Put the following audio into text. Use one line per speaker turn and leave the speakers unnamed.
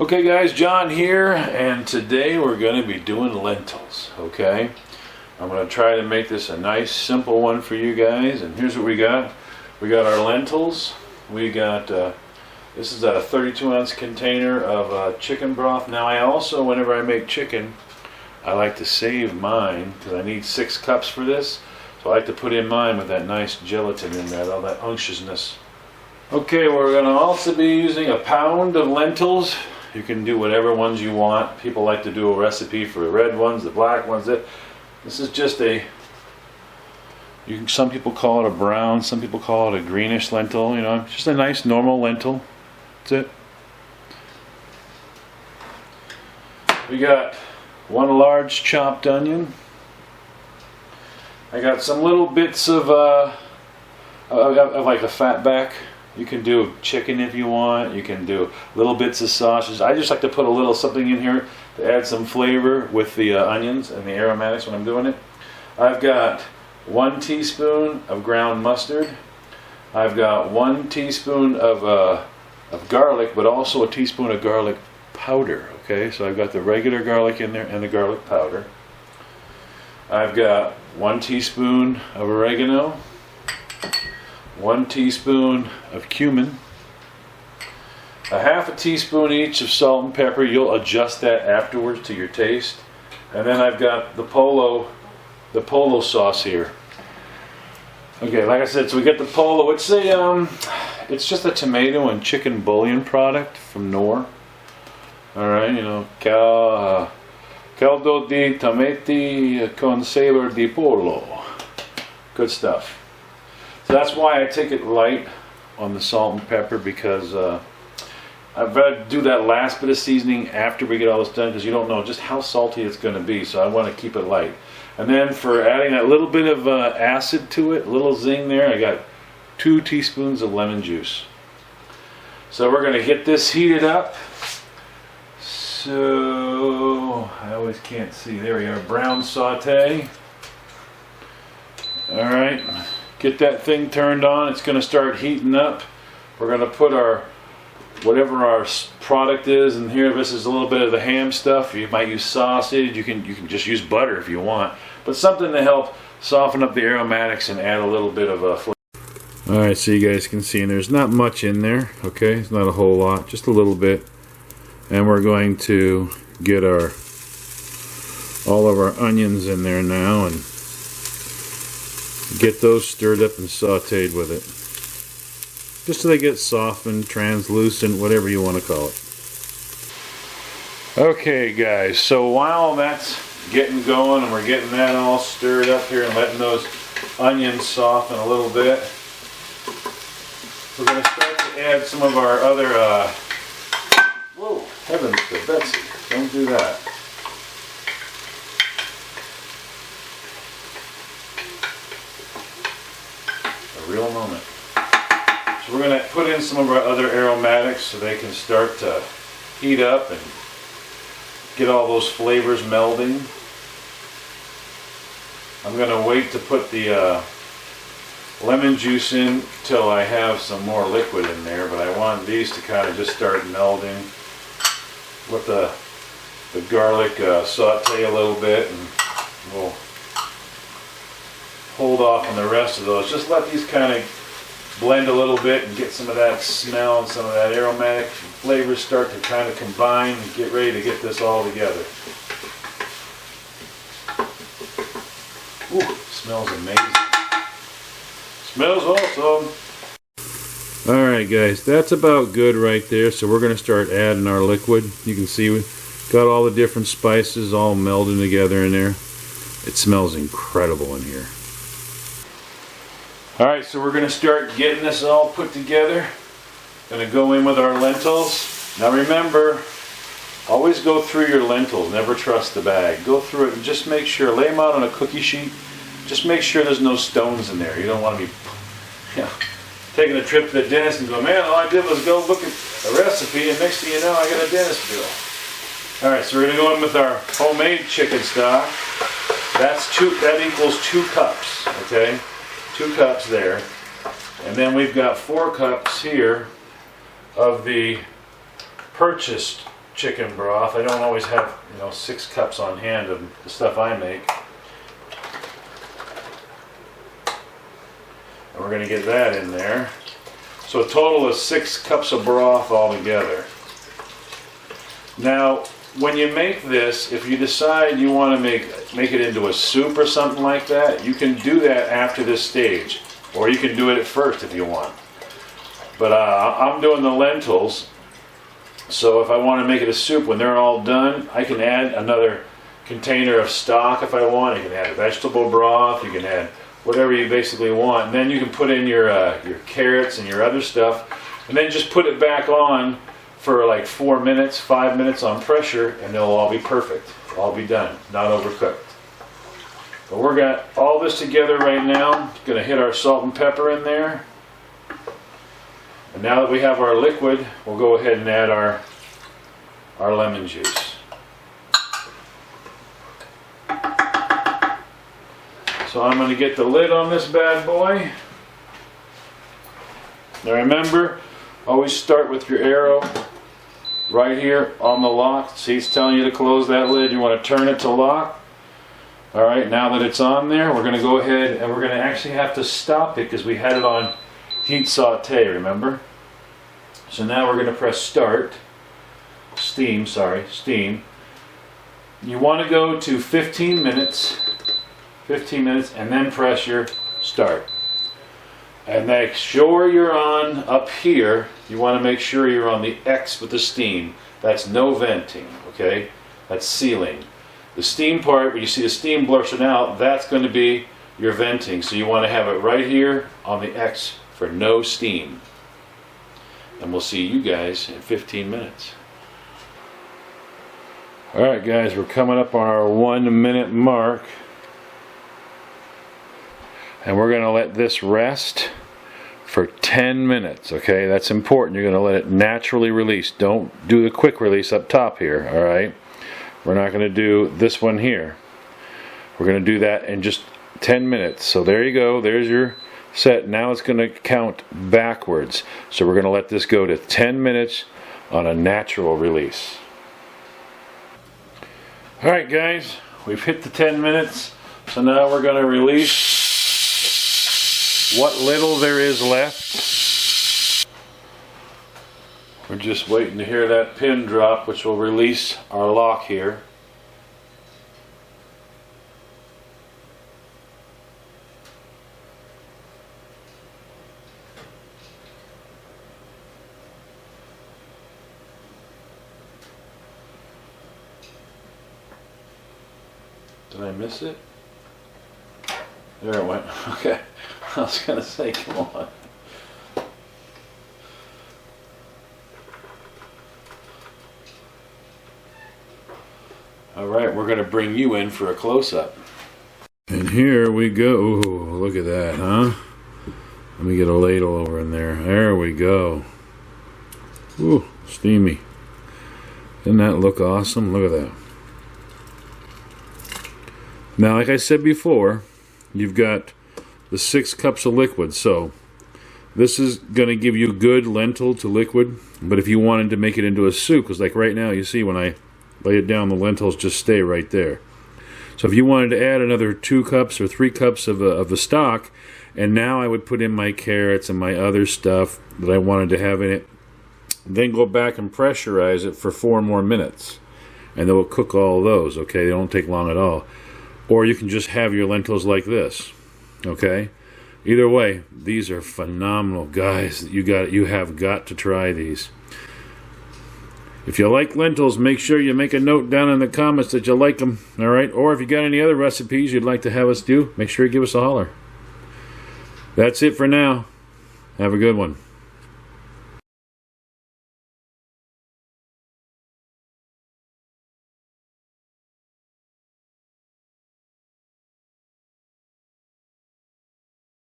Okay guys, John here, and today we're going to be doing lentils, okay? I'm going to try to make this a nice simple one for you guys, and here's what we got. We got our lentils. We got, this is a 32-ounce container of chicken broth. Now I also, whenever I make chicken, I like to save mine, because I need 6 cups for this. So I like to put in mine with that nice gelatin in there, all that unctuousness. Okay, we're going to also be using a pound of lentils. You can do whatever ones you want. People like to do a recipe for the red ones, the black ones. This is just some people call it a brown, some people call it a greenish lentil, you know, just a nice normal lentil. That's it. We got 1 large chopped onion. I got some little bits of like a fat back. You can do chicken if you want. You can do little bits of sausage. I just like to put a little something in here to add some flavor with the onions and the aromatics when I'm doing it. I've got 1 teaspoon of ground mustard. I've got 1 teaspoon of garlic, but also a teaspoon of garlic powder. Okay, so I've got the regular garlic in there and the garlic powder. I've got 1 teaspoon of oregano. 1 teaspoon of cumin, a half a teaspoon each of salt and pepper. You'll adjust that afterwards to your taste. And then I've got the polo sauce here. Okay, like I said, so we get the polo. It's just a tomato and chicken bouillon product from Knorr. All right, you know, caldo di tomati con sabor di pollo. Good stuff. So that's why I take it light on the salt and pepper, because I'd rather do that last bit of seasoning after we get all this done, because you don't know just how salty it's going to be, so I want to keep it light. And then for adding that little bit of acid to it, a little zing there, I got 2 teaspoons of lemon juice. So we're going to get this heated up. So I always can't see. There we are, brown saute. All right. Get that thing turned on. It's going to start heating up. We're going to put whatever our product is in here. This is a little bit of the ham stuff. You might use sausage. You can just use butter if you want, but something to help soften up the aromatics and add a little bit of a flavor. All right, so you guys can see, and there's not much in there. Okay, it's not a whole lot, just a little bit. And we're going to get all of our onions in there now and get those stirred up and sauteed with it, just so they get softened, translucent, whatever you want to call it. Okay guys, so while that's getting going and we're getting that all stirred up here and letting those onions soften a little bit, we're going to start to add some of our other whoa, heavens to Betsy, don't do that. Real moment. So we're going to put in some of our other aromatics so they can start to heat up and get all those flavors melding. I'm going to wait to put the lemon juice in till I have some more liquid in there, but I want these to kind of just start melding with the garlic saute a little bit, and we'll hold off on the rest of those. Just let these kind of blend a little bit and get some of that smell and some of that aromatic flavors start to kind of combine and get ready to get this all together. Ooh, smells amazing. Smells awesome. Alright guys, that's about good right there. So we're going to start adding our liquid. You can see we've got all the different spices all melding together in there. It smells incredible in here. Alright, so we're going to start getting this all put together. Going to go in with our lentils. Now remember, always go through your lentils. Never trust the bag. Go through it and just make sure, lay them out on a cookie sheet. Just make sure there's no stones in there. You don't want to be taking a trip to the dentist and go, man, all I did was go look at a recipe and next thing you know I got a dentist bill. Alright, so we're going to go in with our homemade chicken stock. That equals 2 cups, okay? 2 cups there. And then we've got 4 cups here of the purchased chicken broth. I don't always have, 6 cups on hand of the stuff I make. And we're going to get that in there. So a total of 6 cups of broth altogether. Now, when you make this, if you decide you want to make it into a soup or something like that, you can do that after this stage. Or you can do it at first if you want. But I'm doing the lentils. So if I want to make it a soup, when they're all done, I can add another container of stock if I want. You can add vegetable broth. You can add whatever you basically want. And then you can put in your carrots and your other stuff. And then just put it back on for like 4 minutes, 5 minutes on pressure, and they'll all be perfect. All be done, not overcooked. But we're got all this together right now. Going to hit our salt and pepper in there. And now that we have our liquid, we'll go ahead and add our lemon juice. So I'm going to get the lid on this bad boy. Now remember, always start with your arrow right here on the lock. See, it's telling you to close that lid. You want to turn it to lock. Alright, now that it's on there, we're going to go ahead and we're going to actually have to stop it because we had it on heat saute, remember? So now we're going to press start. Steam. You want to go to 15 minutes, and then press your start. And make sure you're on up here. You want to make sure you're on the X with the steam. That's no venting, okay? That's sealing. The steam part, where you see the steam blushing out, that's going to be your venting. So you want to have it right here on the X for no steam. And we'll see you guys in 15 minutes. Alright guys, we're coming up on our 1 minute mark. And we're going to let this rest for 10 minutes, okay? That's important. You're going to let it naturally release. Don't do the quick release up top here, alright? We're not going to do this one here. We're going to do that in just 10 minutes. So there you go. There's your set. Now it's going to count backwards. So we're going to let this go to 10 minutes on a natural release. Alright guys, we've hit the 10 minutes. So now we're going to release what little there is left. We're just waiting to hear that pin drop, which will release our lock here. Did I miss it? There it went. Okay. I was going to say, come on. Alright, we're going to bring you in for a close-up. And here we go. Ooh, look at that, huh? Let me get a ladle over in there. There we go. Ooh, steamy. Doesn't that look awesome? Look at that. Now, like I said before, you've got the 6 cups of liquid. So, this is going to give you good lentil to liquid. But if you wanted to make it into a soup, because like right now, you see when I lay it down, the lentils just stay right there. So if you wanted to add another 2 cups or 3 cups of the stock, and now I would put in my carrots and my other stuff that I wanted to have in it, then go back and pressurize it for 4 more minutes. And it will cook all of those, okay? They don't take long at all. Or you can just have your lentils like this, okay? Either way, these are phenomenal, guys. You have got to try these. If you like lentils, make sure you make a note down in the comments that you like them, alright? Or if you got any other recipes you'd like to have us do, make sure you give us a holler. That's it for now. Have a good one.